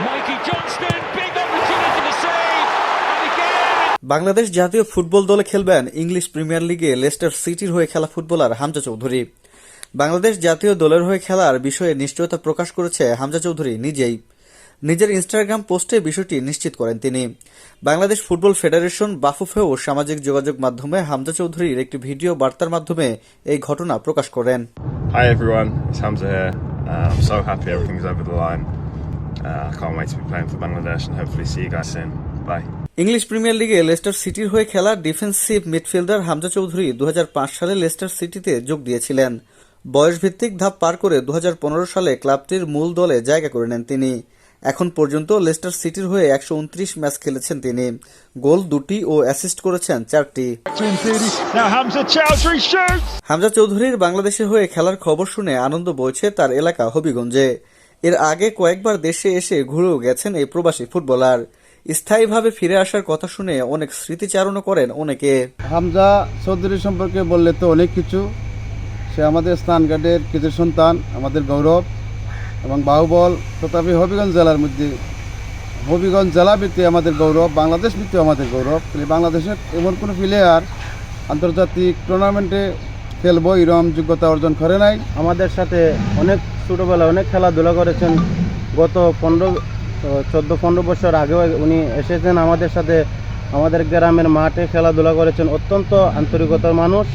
Mikey Johnston, big opportunity to save, and again. Bangladesh জাতীয় football দলে খেলবেন ইংলিশ প্রিমিয়ার লিগে লেস্টার সিটির হয়ে খেলা ফুটবলার হামজা চৌধুরী। বাংলাদেশ জাতীয় দলের হয়ে খেলার বিষয়ে নিশ্চয়তা প্রকাশ করেছে হামজা চৌধুরী নিজেই। নিজের ইনস্টাগ্রাম পোস্টে বিষয়টি নিশ্চিত করেন তিনি। বাংলাদেশ ফুটবল ফেডারেশন বাফুফেও সামাজিক যোগাযোগ মাধ্যমে হামজা চৌধুরীর একটি ভিডিও বার্তার মাধ্যমে এই ঘটনা প্রকাশ করেন। Hi everyone, it's Hamza here. I'm so happy everything's over the line. I can't wait to be playing for Bangladesh and hopefully see you guys soon. Bye. English premier লিগে লেস্টার সিটির হয়ে খেলা defensive midfielder Hamza Chowdhury 2005 সালে Leicester সিটিতে যোগ দিয়েছিলেন। বয়সভিত্তিক ধাপ পার করে 2015 সালে ক্লাবটির মূল দলে জায়গা করে নেন তিনি। এখন পর্যন্ত লেস্টার সিটির হয়ে 129 ম্যাচ খেলেছেন তিনি। গোল 2টি ও অ্যাসিস্ট করেছেন 4টি। হামজা চৌধুরীর বাংলাদেশের হয়ে খেলার খবর শুনে আনন্দ বইছে তার এলাকা হবিগঞ্জে। এর আগে কয়েকবার দেশে এসে ঘুরেও গেছেন এই প্রবাসী ফুটবলার। স্থায়ীভাবে ফিরে আসার কথা শুনে অনেক স্মৃতিচারণও করেন অনেকে। হামজা চৌধুরী সম্পর্কে বললে তো অনেক কিছু। সে আমাদের স্থানঘাটের কিছু সন্তান, আমাদের গৌরব এবং বাহুবল। তথাপি হবিগঞ্জ জেলার মধ্যে, হবিগঞ্জ জেলা ভিত্তি আমাদের গৌরব, বাংলাদেশ ভিত্তি আমাদের গৌরব। বাংলাদেশের এমন কোনো প্লেয়ার আন্তর্জাতিক টুর্নামেন্টে খেলবো এরকম যোগ্যতা অর্জন করে নাই। আমাদের সাথে অনেক ছোটোবেলায় অনেক খেলাধুলা করেছেন। গত 14-15 বছর আগেও উনি এসেছেন আমাদের সাথে, আমাদের গ্রামের মাঠে খেলাধুলা করেছেন। অত্যন্ত আন্তরিকতার মানুষ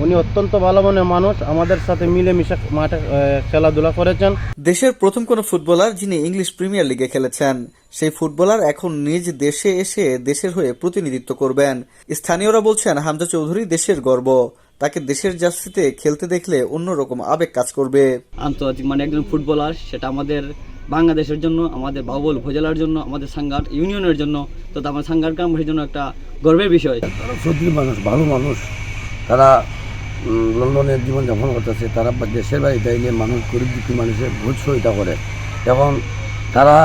উনি, অত্যন্ত ভালো মনের মানুষ। আমাদের সাথে মিলেমিশে মাঠে খেলাধুলা করেছেন। দেশের প্রথম কোন ফুটবলার যিনি ইংলিশ প্রিমিয়ার লিগে খেলেছেন, সেই ফুটবলার এখন নিজ দেশে এসে দেশের হয়ে প্রতিনিধিত্ব করবেন। স্থানীয়রা বলছেন হামজা চৌধুরী দেশের গর্ব। তাকে দেশের জার্সিতে খেলতে দেখলে অন্যরকম আবেগ কাজ করবে। আন্তর্জাতিক মানে একজন ফুটবলার, সেটা আমাদের বাংলাদেশের জন্য, আমাদের বাহুবল উপজেলার জন্য, আমাদের সাঙ্গাট ইউনিয়নের জন্য, তো আমার সাঙ্গাট গ্রামের জন্য একটা গর্বের বিষয়। তারা সত্যি মানুষ, ভালো মানুষ। তারা লন্ডনে জীবনযাপন করতেছে, তারা দেশের বাড়িতে এনে মানুষ, গরিব দুঃখী মানুষের বহুত সহায়তা করে এবং তারা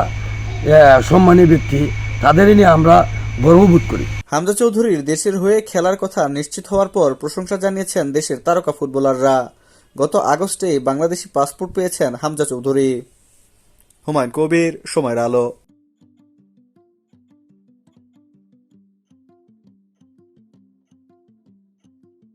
সম্মানী ব্যক্তি, তাদেরই নিয়ে আমরা গর্ববোধ করি। হামজা চৌধুরীর দেশের হয়ে খেলার কথা নিশ্চিত হওয়ার পর প্রশংসা জানিয়েছেন দেশের তারকা ফুটবলাররা। গত আগস্টে বাংলাদেশি পাসপোর্ট পেয়েছেন হামজা চৌধুরী। হুমায়ুন কবির, সময়ের আলো।